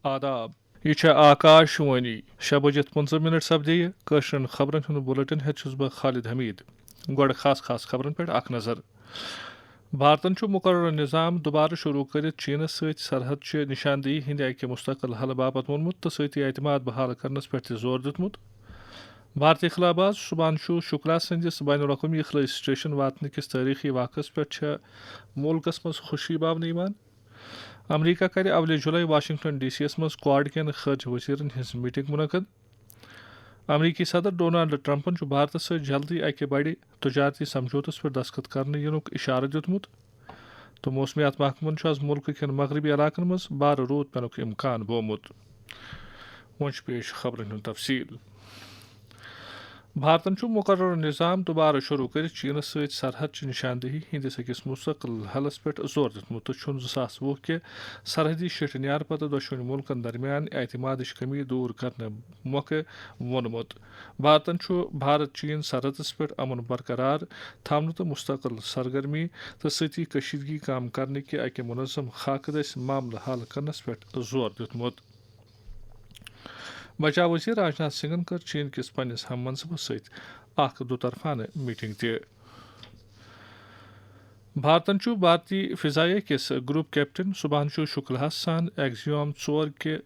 آداب یہ آکاش وانی 6:15 سپدے قشرن خبرن ہند بلٹن ہیس بہ خالد حمید گوڑ خاص خبرن پہ اخ نظر بھارتن مقررہ نظام دوبارہ شروع کرت چینس ست سرحد چہ نشاندہی ہند اکہ مستقل حل باپت وونمت تو ستی اعتماد بحال کرنس پہ زور دتمت بھارتی خلا باز سبھانشو شکلا سندس بین الاقوامی خلائی سٹیشن واتن کس تاریخی واقعس پہ ملکس مز خوشی باون امریکہ کر اول جولائی واشنگٹن ڈی سی یس مز کواد کین خارجہ وزیرن ہز میٹنگ منعقد امریکی صدر ڈونالڈ ٹرمپن بھارت ست جلدی اکہ بڑ تجارتی سمجھوتس پہ دستخط کرنے ینک اشارہ دیتمت تو موسمیات محکمن آز ملک کن مغربی علاقن مز بار رود پینک امکان بومت وچ پیش خبرن ہند تفصیل بھارتن مقررہ نظام دوبارہ شروع کر چینس ست سرحد چہ نشاندہی ہندس اکس مستقل حلس پہ زور دتمت تو 2020 کے سرحدی شٹ نیار پتہ دشوین ملکن درمیان اعتمادش کمی دور کرنے موقع وونمت بھارتن بھارت چین سرحدس پہ امن برقرار تھونہ تو مستقل سرگرمی تو ستی کشیدگی کم کرنے کے اکہ منظم خاکہ دس معاملہ حل کرنس پہ زور دتمت بچاؤ وزیر راجناتھ سنگھن کر چین کس پنس ہم منصبس ست اخ دوطرفانہ میٹنگ تہ بھارتن بھارتی فضائیہ کس گروپ کیپٹن سبھانشو شکلہس سان ایکزیوم 4 کے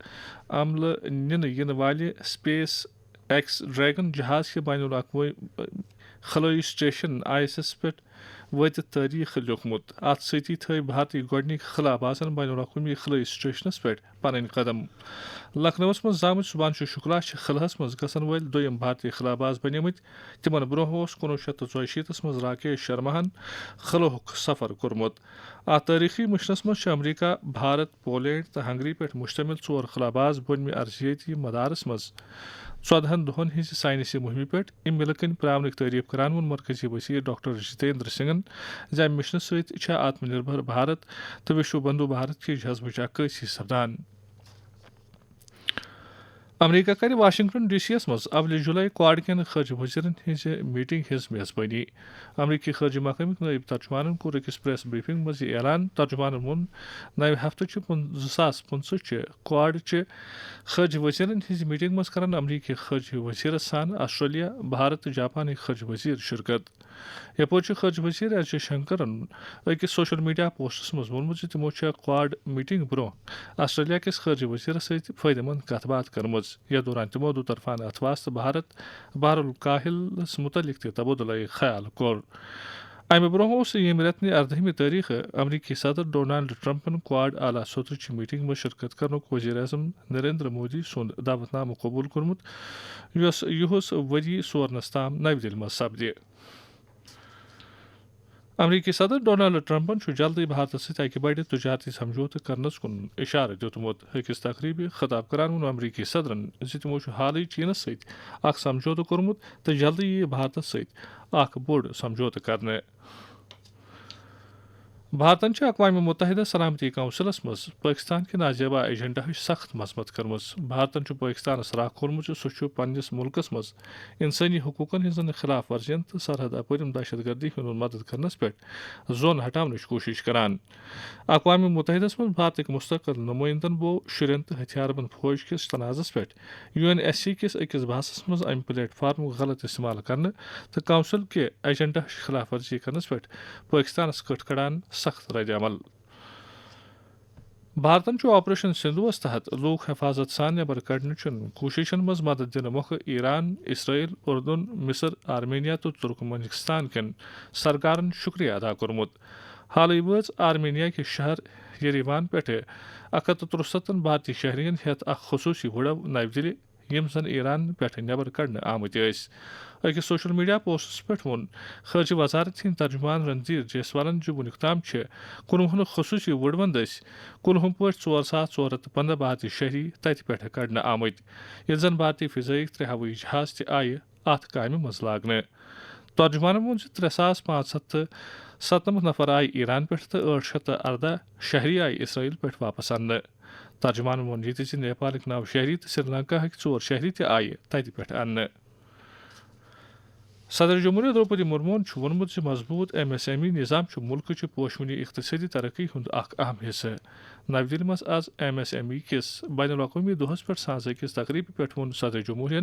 عملہ نن والہ سپیس ایکس ڈریگن جہاز کے بین الاقوامی خلائی سٹیشن ISS پہ واتت تاریخ لیوکھمت ات ستی تھو بھارتی گوڈنک خلا بازن بین الاقوامی خلائی سٹیشنس پہ پن قدم لکھنؤس مز زامت سبھانشو شکلا خلاس مز گھن ول دویم بھارتی خلا باز بنیمت تمن برہ 1984 مز راکیش شرماہن خلوک سفر کورمت ات تاریخی مشنس مز امریکہ بھارت پولینڈ تو ہنگری پہ مشتمل 4 خلا باز بنمہ ارضیاتی مدارس مز 14 دہن ہز سائنسی مہم پہ ام ملکن پراونک تعریف کران وون مرکزی وزیر ڈاکٹر جتیندر سنگھن ز امہ مشنہ ست آتم نربھر بھارت تو وشو بندھو بھارت کی جذبہ عکاسی سپدان امریکہ کر واشنگٹن ڈی سی یس مز اول جولائی کواد کین خارجہ وزیرن ہز میٹنگ ہز میزبانی امریکی خارجہ محکمک نائب ترجمانن کور اکس پریس بریفنگ مز یہ اعلان ترجمانن وون نوِ ہفتہ 2025 چہ کواد چہ خارجہ وزیرن ہز میٹنگ مز کرن امریکی خارجہ وزیر سان آسٹریلیا بھارت تو جاپان خارجہ وزیر شرکت یپور خارجہ وزیر ایس جے شنکرن اکس سوشل میڈیا پوسٹس مز وونمت تمو کواد میٹنگ برہ آسٹریلیا کس خارجہ وزیر ست فائدہ مند کت بات کرمز یا دوران تمو دوطرفانہ اتواس تو بھارت بحر الکاہلس متعلق تہ تبادلہ خیال کور امہ برہ یم رتنہ 18 تاریخ امریکی صدر ڈونالڈ ٹرمپن کواد اعلی صدر چہ میٹنگ میں شرکت کرنک وزیر اعظم نریندر مودی سند دعوت نامہ قبول کورمت یس یہس وری سورنس تام نو دلہ مز سپدہ امریکی صدر ڈونالڈ ٹرمپن جلدی بھارت ست اکہ بڑ تجارتی سمجھوتہ کرنس کن اشارہ دیتمت اکس تقریبی خطاب کران وون امریکی صدرن تمو حالی چینس ست اخ سمجھوتہ کورمت تو جلدی یہ بھارت ست اخ بوڑ سمجھوتہ کرنے بھارتن اقوام متحدہ سلامتی کونسلس مز پاکستان کے نازیبا ایجنڈا سخت مذمت کرمز بھارتن پاکستانس راہ کورمت سہ پنس ملکس مز انسانی حقوقن ہزن خلاف ورزین تو سرحد اپرم دہشت گردی ہند مدد کرنس پہ زون ہٹاونچ کوشش کران اقوام متحدس مز بھارتک مستقل نمائندن بو شرین تو ہتھیار بند فوج کس تنازعس پہ UNSC کس اکس بحثس مز ام پلیٹ فارم غلط استعمال کرنے تو کونسل کے ایجنڈا خلاف ورزی کرنس پہ پاکستانس کٹ کڑان سخت رد عمل بھارتن آپریشن سندھوس تحت لوک حفاظت سان نبر کڑنچن کوششن مز مدد دن موقع ایران اسرائیل اردن مصر آرمینیا تو ترکمنستان کن سرکارن شکریہ ادا کورمت حالی وز آرمینیا کے شہر یریوان پہ 163 بھارتی شہرین ہیت اخ خصوصی وڑو نو دلہ یم زن ایران پہ نبر کڑنے آمت اکس سوشل میڈیا پوسٹس پہ وون خارجہ وزارت ہند ترجمان رنظیر جیسوالن ونیک تام 19 خصوصی وڑوند کلہم پہ 4415 بھارتی شہری تت پہ کڑنے آمت یل زن بھارتی فضائیک 3 ہوئی جہاز تہ آئی ات کامہ مز لاگنے ترجمانن وون 3597 نفر آئی ایران پہ تو 814 شہری آئی اسرائیل پہ واپس انہ ترجمان وون یہ نیپالک 9 شہری تو سری لنکا 4 شہری تہ آئی تت پہ انہ صدر جمہوریہ دروپدی مرمون وونمت مضبوط ایم ایس ایم ای نظام ملک پوشونی اقتصادی ترقی ہند اخ اہم حصہ نئی دہلی مز آز ایم ایس ایم ای کس بین الاقوامی دہس پہ ساز اکس تقریب پہ وون صدر جمہوریہ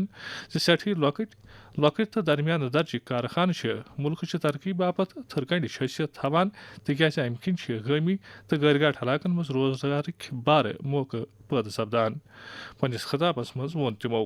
سٹھی لکٹ تو درمیان درجہ کارخانہ ملک ترقی باپت تھرکنڈ حیثیت تھوان تکیاز ام کن گامی تو غیر گاٹ علاقن مز روزگارک بار موقع پید سپدان پنس خطابس مز وون تمو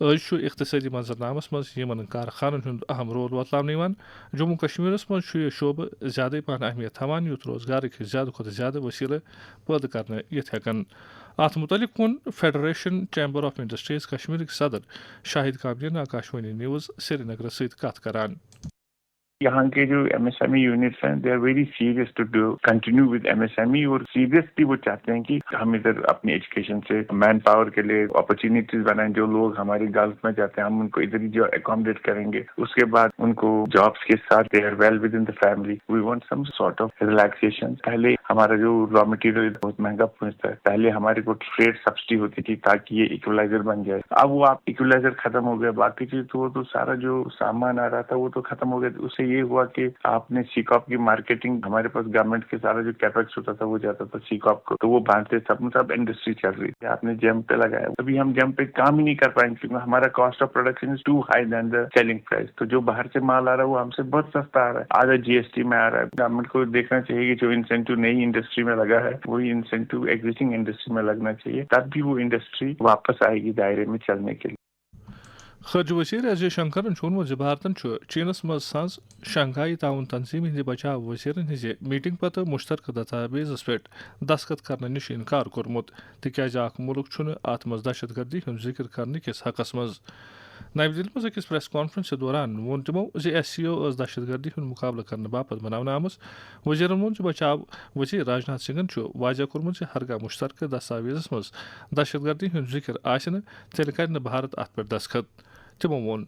أزۍ اقتصٲدی منظرنامس منٛز یِمن کارخانن ہُنٛد اہم رول وۄتلاونہٕ یِوان جموں کشمیرس منٛز یہِ شعبہٕ زیادٕ پہن اہمیت تھاوان یُتھ روزگارٕکۍ زیادٕ کھۄتہٕ زیادٕ وسیلہٕ پٲدٕ کرنہٕ یِتھ ہٮ۪کن اتھ متعلق ووٚن فیڈریشن چیمبر آف انڈسٹریز کشمیرٕکۍ صدر شاہد کامرین آکاشوانی نیوز سرینگرس سۭتۍ کتھ کران یہاں کے جو M S M E units ہیں they are very serious to do continue with M S M E اور سیریسلی وہ چاہتے ہیں کہ ہم ادھر اپنی ایجوکیشن سے مین پاور کے لیے اپرچونیٹیز بنائیں. جو لوگ ہماری گلف میں جاتے ہیں ہم ان کو ادھر ہی جو اکاموڈیٹ کریں گے. اس کے بعد ان کو جابس کے ساتھ they are well with in the family. We want some sort of relaxation. پہلے ہمارا جو را مٹیریل بہت مہنگا پہنچتا ہے. پہلے ہمارے کو ٹریڈ سبسڈی ہوتی تھی تاکہ یہ ایکولائزر بن جائے. اب وہ آپ ایکولائزر ختم ہو گیا. باقی چیز تو وہ تو سارا جو سامان آ رہا تھا وہ تو ختم ہو گیا. اس سے یہ ہوا کہ آپ نے سی کاپ کی مارکیٹنگ, ہمارے پاس گورنمنٹ کے سارا جو کیپیکس ہوتا تھا وہ جاتا تھا سی کاپ کو, تو وہ باندھتے سب انڈسٹری چل رہی تھی. آپ نے جم پہ لگایا, ابھی ہم جم پہ کام ہی نہیں کر پائیں گے کیونکہ ہمارا cost of production is too high than the selling price. تو جو باہر سے مال آ رہا ہے وہ ہم سے بہت سستا آ رہا ہے, آدھا جی ایس ٹی میں آ رہا ہے. گورنمنٹ کو دیکھنا چاہیے کہ جو انسینٹیو نئی انڈسٹری میں لگا ہے وہی انسینٹیو ایگزسٹنگ انڈسٹری میں لگنا چاہیے, تب بھی وہ انڈسٹری واپس آئے گی دائرے میں چلنے کے لیے. خارجہ وزیر ایس جے شنکرن ووٚنمُت بھارتن چینس مز ساز شنگھائی تعاون تنظیم ہند بچاو وزیرن ہز میٹنگ پتہ مشترکہ دستاویزس پہ دستخط کرنے نش انکار کورمت تکیاز اخ ملک ات مز دہشت گردی ہند ذکر کرنے کس حقس مز. نئی دہلی مز أکس پریس کانفرنس دوران وون تمو ایس سی او ٲس دہشت گردی ہند مقابلہ کرنے باپت بناونہٕ آمٕژ. وزیرن ووٚن بچاو وزیر راجناتھ سنگھن واضح کورمت ہرگاہ مشترکہ دستاویزس مز دہشت گردی ہند ذکر آسہِ نہٕ تیٚلہِ کرِ نہٕ بھارت ات پہ دستخط. تمو وون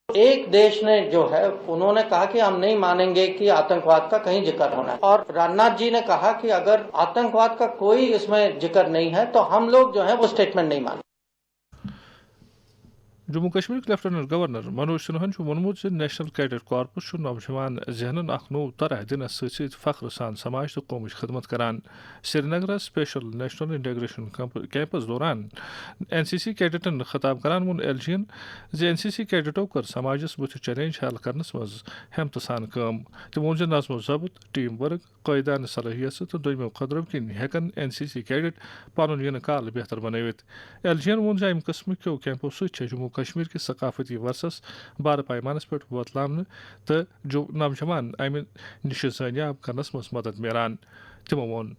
ایک دیش نے جو ہے انہوں نے کہا کہ ہم نہیں مانیں گے کہ آتنکواد کا کہیں ذکر ہونا ہے, اور راجناتھ جی نے کہا کہ اگر آتنکواد کا کوئی اس میں ذکر نہیں ہے تو ہم لوگ جو ہے وہ اسٹیٹمنٹ نہیں مانیں. Jammu Kashmir lieutenant governor Manoj سنہن وونمت national cadet corps نوجوان ذہنن اخ نو طرح دنس ست فخر سان سماج تو قومچ خدمت کران. Srinagar special national integration camps دوران این سی سی کیڈٹن خطاب کران وون ایل جی این سی سی کیڈٹو کر سماجس بت چیلنج حل کرنس مز ہمت سان کام. تم وون نظم و ضبط, ٹیم ورک, قائدانہ صلاحیت تو دویمو قدرو کن ہیکن این سی سی کیڈٹ پن ین کال بہتر بنوت. ایل جی وون امہ قسم کیو کیمپو ست جموں کشمیر کس ثقافتی ورثس بار پیمانس پہ وتلامہ تو جو نوجوان امہ نش زٲنیاب کرنس مز مدد ملان. تمو وون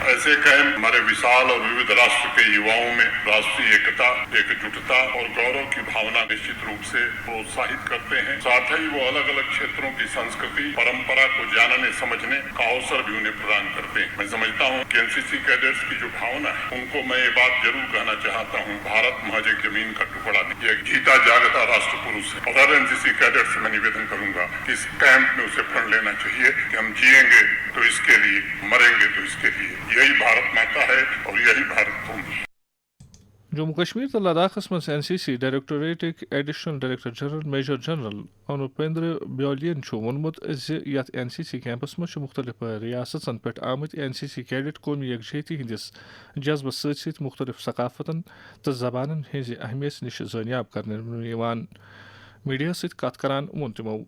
ایسے کیمپ ہمارے وشال اور ووھ راشٹر کے یواؤں میں راشٹری ایکتا, ایک جٹتا اور گورو کی بھاونا نشچت روپ سے پروتساہت کرتے ہیں. ساتھ ہی وہ الگ الگ چھیتروں کی سنسکرتی پرمپرا کو جاننے سمجھنے کا اوسر بھی انہیں پردان کرتے ہیں. میں سمجھتا ہوں کہ این سی سی کیڈٹس کی جو بھاونا ہے ان کو میں یہ بات ضرور کہنا چاہتا ہوں, بھارت محض ایک زمین کا ٹکڑا نہیں, یہ ایک جیتا جاگتا راشٹر پروش ہے. اور ہر این سی سی کیڈٹ سے میں نویدن کروں گا کہ اس کیمپ میں اسے پڑھ لینا چاہیے کہ ہم جیئیں گے تو اس کے لیے, مریں گے تو اس کے لیے. یہی بھارت ماتا ہے اور یہی بھارت قوم ہے. جموں کشمیر تو لداخ مز N C C directorate additional director general major general Anupinder بیولین وونمت یت این سی سی کیمپس مز مختلف ریاستن پہ آمت این سی سی کیڈٹ قومی یکجہتی ہندس جذبس ست مختلف ثقافتن تو زبانن ہز اہمیت نش زٲنیاب کرنے. میڈیا ست کت کران وون تمو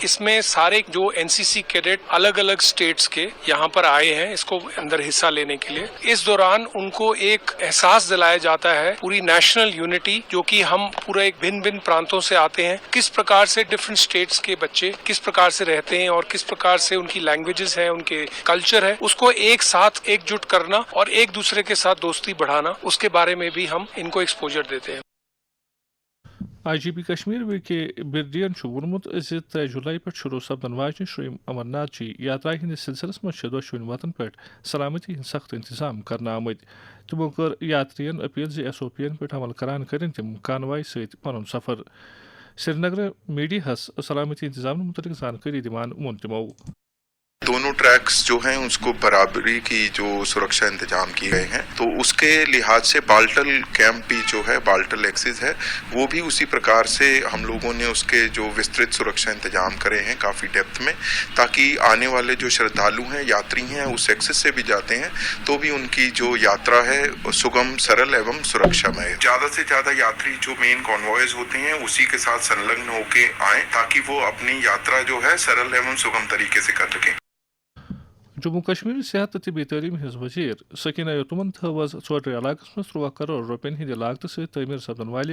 اس میں سارے جو NCC کیڈٹ الگ الگ اسٹیٹس کے یہاں پر آئے ہیں اس کو اندر حصہ لینے کے لیے. اس دوران ان کو ایک احساس دلایا جاتا ہے پوری نیشنل یونٹی, جو کہ ہم پورا ایک بھن بھن پرانتوں سے آتے ہیں, کس پرکار سے ڈفرینٹ اسٹیٹس کے بچے کس پرکار سے رہتے ہیں اور کس پرکار سے ان کی لینگویجز ہیں, ان کے کلچر ہے, اس کو ایک ساتھ ایک جٹ کرنا اور ایک دوسرے کے ساتھ دوستی بڑھانا, اس کے بارے میں بھی ہم ان کو ایکسپوجر دیتے ہیں. IGP کشمیر وی کے بردین وونمت 3 جولائی پہ شروع سپدن واجنہ شری امرناتھ جی یاترا ہندس سلسلس مز دشوین وتن پہ سلامتی ہند سخت انتظام کرنا آمت. تمو کر یاترین اپیل SOP ین پہ عمل کران کرن تم کانوائی ست پن سفر. سری نگر میڈیا ہس سلامتی انتظام متعلق زانکاری دان وون تمو. دونوں ٹریکس جو ہیں اس کو برابری کی جو سرکشا انتظام کیے گئے ہیں, تو اس کے لحاظ سے بالٹل کیمپ بھی جو ہے, بالٹل ایکسس ہے, وہ بھی اسی پرکار سے ہم لوگوں نے اس کے جو وسترت سرکشا انتظام کرے ہیں کافی ڈیپتھ میں, تاکہ آنے والے جو شردھالو ہیں, یاتری ہیں, اس ایکسس سے بھی جاتے ہیں تو بھی ان کی جو یاترا ہے سگم, سرل ایوم سرکشا میں. زیادہ سے زیادہ یاتری جو مین کانوائز ہوتے ہیں اسی کے ساتھ سنلگن ہو کے آئیں تاکہ وہ اپنی یاترا جو ہے سرل ایوم سگم طریقے سے کر سکیں. جموں کشمیر صحت طبی تعلیم ہز وزیر سکینہ یتمن تھوز ژوٹری علاقس مز 13 کروڑ روپین ہند لاگت ست تعمیر سپدن والہ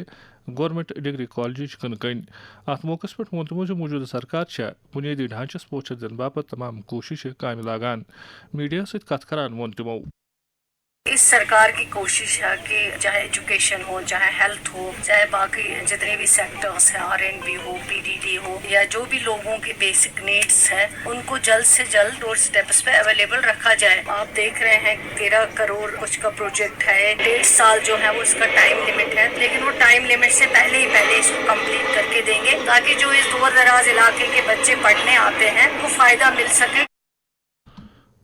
گورنمنٹ ڈگری کالجچ کن کن. ات موقع پہ وون تمو موجودہ سرکار بنیادی ڈھانچس پوچھر دن باپت تمام کوشش کام لاگان. میڈیا ست کت کران وون تمو. اس سرکار کی کوشش ہے کہ چاہے ایجوکیشن ہو, چاہے ہیلتھ ہو, چاہے باقی جتنے بھی سیکٹرز ہیں, R&B ہو, PDD ہو, یا جو بھی لوگوں کے بیسک نیڈس ہیں ان کو جلد سے جلد ڈور سٹیپس پہ اویلیبل رکھا جائے. آپ دیکھ رہے ہیں 13 کروڑ کچھ کا پروجیکٹ ہے, 1.5 سال جو ہے وہ اس کا ٹائم لمٹ ہے, لیکن وہ ٹائم لمٹ سے پہلے ہی پہلے اس کو کمپلیٹ کر کے دیں گے تاکہ جو اس دور دراز علاقے کے بچے پڑھنے آتے ہیں وہ فائدہ مل سکے.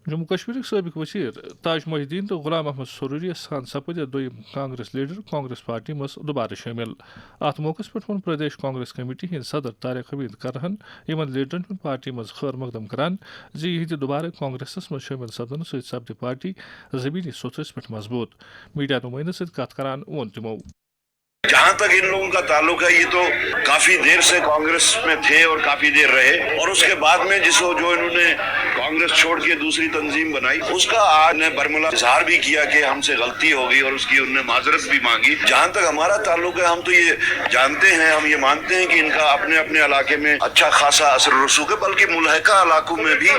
جموں کشمیر سابق وزیر تاج محی الدین تو غلام احمد سروری سان سپد دویم کانگریس لیڈر کانگریس پارٹی مز دوبارہ شامل. ات موقع پہ وون پردیش کانگریس کمیٹی ہند صدر طارق حمید کرہن یمن لیڈرن ہند پارٹی مز خیر مقدم کران زِ دوبارہ کانگریسس مز شامل سپدن ست سپد پارٹی زمینی ستھرس پہ مضبوط. میڈیا نمائندہ ست کت کران وون تمو. جہاں تک ان لوگوں کا تعلق ہے یہ تو کافی دیر سے کانگریس میں تھے اور کافی دیر رہے, اور اس کے بعد میں جو انہوں نے کانگریس چھوڑ کے دوسری تنظیم بنائی اس کا آج نے برملا اظہار بھی کیا کہ ہم سے غلطی ہو گئی اور اس کی انہوں نے معذرت بھی مانگی. جہاں تک ہمارا تعلق ہے ہم تو یہ جانتے ہیں, ہم یہ مانتے ہیں کہ ان کا اپنے اپنے علاقے میں اچھا خاصا اثر و رسوخ ہے, بلکہ ملحقہ علاقوں میں بھی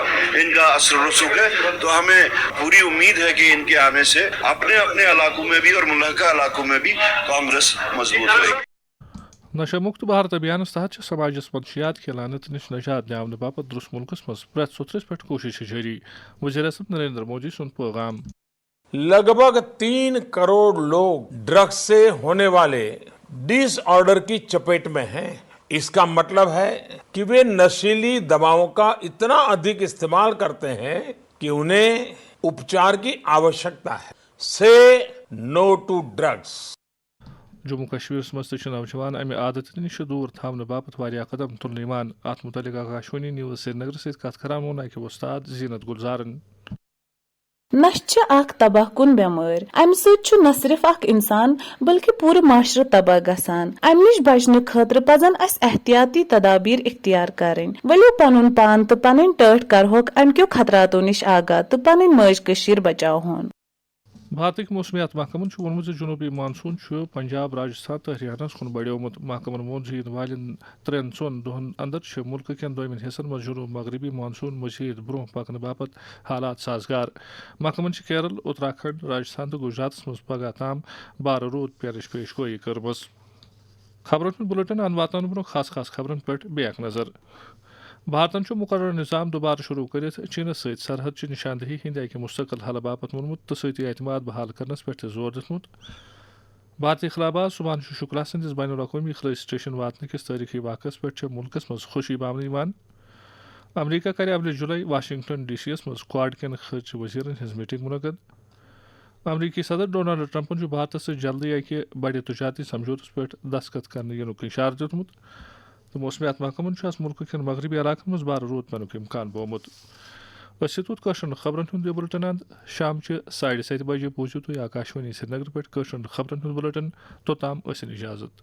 ان کا اثر و رسوخ ہے. تو ہمیں پوری امید ہے کہ ان کے آنے سے اپنے اپنے علاقوں میں بھی اور ملحقہ علاقوں میں بھی کانگریس مضبوط رہے. نشہ مکت بھارت ابھیانس تحت سماجس منشیات کھیلانت نش نجات داؤن باپت درس ملکس مز پریت ستھرس پہ کوشش جاری. وزیر اعظم نریندر مودی سن پیغام. لگ بھگ 3 کروڑ لوگ ڈرگز سے ہونے والے ڈس آرڈر کی چپیٹ میں ہیں. اس کا مطلب ہے کہ وہ نشیلی دواؤں کا اتنا ادھک استعمال کرتے ہیں کہ انہیں اپچار کی آوشکتا ہے. سے نو ٹو ڈرگز. جموں کشمیر مز نوجوان امہ عادت نش دور تھاؤن باپت واریاہ قدم تلنے یوان. ات متعلق آکاشوانی نیوز سری نگر ست کت کران وون اکہ استاد زینت گلزارن. نشہ اخ تباہ کن بیمار. امہ سۭتۍ نہ صرف اخ انسان بلکہ پورٕ معاشرٕ تباہ گژھان. امہ نش بچنہٕ خٲطرٕ پزن اسہِ احتیاطی تدابیر اختیار کرٕنۍ. ؤلِو پنُن پان تہٕ پنٕنۍ ٹٲٹھۍ کرہوکھ امہِ کیو خطراتو نش آگاہ تہٕ پنٕنۍ ماج کٔشیٖر بچاوہون. بھارتک موسمیات محکمن وونمت جنوبی مانسون پنجاب راجستھان تو ہریانہ کن بڑیومت. محکمن وون ین والن 3-4 دہن اندر ملک کین دومن حصن مز جنوب مغربی مانسون مزید برہ پکنہ باپت حالات سازگار. محکمن کیرل, اتراکھنڈ, راجستھان تو گجرات مز پگہ تام بارہ رود پینچ پیش گوئی کرمز. خبرن ہند بلٹن ان واتن برو خاص خبرن پہ بیک نظر. بھارتن مقرر نظام دوبارہ شروع کرت چینس ست سرحد چہ نشاندہی ہند اکہ مستقل حل باپت وونمت تو ستی اعتماد بحال کرنس پہ زور دتمت. بھارتی خلاباز سبھانشو شکلا سندس بین الاقوامی خلائی سٹیشن واتن کس تاریخی واقعس پہ ملکس مز خوشی باون. امریکہ کر اول جولائی واشنگٹن ڈی سی یس مز کواد کین خارجہ وزیرن ہز میٹنگ منعقد. امریکی صدر ڈونلڈ ٹرمپن بھارت ست جلدی اکہ بڑ تجارتی سمجھوتس پہ دستخط کرنے ینک اشارہ دیتمت. تو موسمیات محکمن ملک کن مغربی علاقن مز بارہ رود پینک امکان بومت. خبرن ہند بلٹن اند شام 7:30 بجے بوزیو تھی آکاشوانی سری نگر پہ خبرن ہند بلٹن. توتام ٲسِن اجازت.